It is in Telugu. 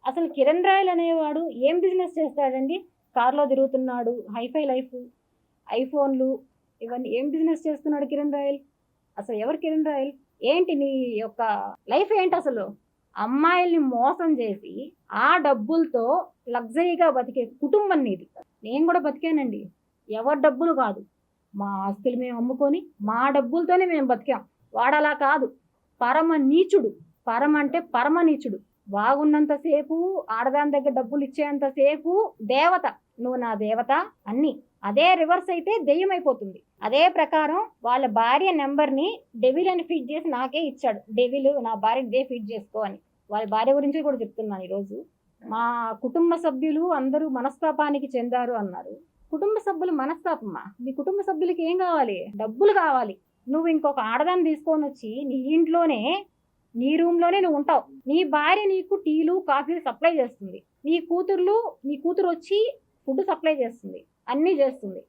అసలు కిరణ్ రాయల్ అనేవాడు ఏం బిజినెస్ చేస్తాడండి? కార్‌లో తిరుగుతున్నాడు. హైఫై లైఫ్, ఐఫోన్‌లు ఇవన్నీ ఏం బిజినెస్ చేస్తున్నాడు కిరణ్ రాయల్? అసలు ఎవరు కిరణ్ రాయల్? ఏంటి నీ యొక్క లైఫ్ ఏంటసలు? అమ్మాయిల్ని మోసం చేసి, ఆ డబ్బులతో లగ్జరీగా బతికే కుటుంబం నీది. నేను గూడా బతికానండి. ఎవరి డబ్బులు కాదు. మా ఆస్తులు మేము అమ్ముకొని, మా డబ్బులతోనే మేము బతికాం. వాడలా కాదు. పరమ నీచుడు. అంటే పరమ నీచుడు. బాగున్నంత సేపు ఆడదాని దగ్గర డబ్బులిచ్చేంత సేపు దేవత. నువ్వు నా దేవత అన్నీ. అదే రివర్స్ అయితే దెయ్యమైపోతుంది. అదే ప్రకారం వాళ్ళ భార్య నంబర్‌ని డెవిల్ అని ఫీడ్ చేసి నాకే ఇచ్చాడు. డెవిల్ నా భార్యని ఇదే ఫీడ్ చేసుకో అని. వాళ్ళ భార్య గురించి కూడా చెప్తున్నాను ఈరోజు. మా కుటుంబ సభ్యులు అందరూ మనస్తాపానికి చెందారు అన్నారు. కుటుంబ సభ్యులు మనస్తాపమా? మీ కుటుంబ సభ్యులకి ఏం కావాలి? డబ్బులు కావాలి. నువ్వు ఇంకొక ఆడదాన్ని తీసుకొనొచ్చి నీ ఇంట్లోనే నీ రూమ్‌లోనే నువ్వుంటావు. నీ భార్య నీకు టీలు, కాఫీలు సప్లై చేస్తుంది. నీ కూతురొచ్చి ఫుడ్ సప్లై చేస్తుంది. అన్నీ చేస్తుంది.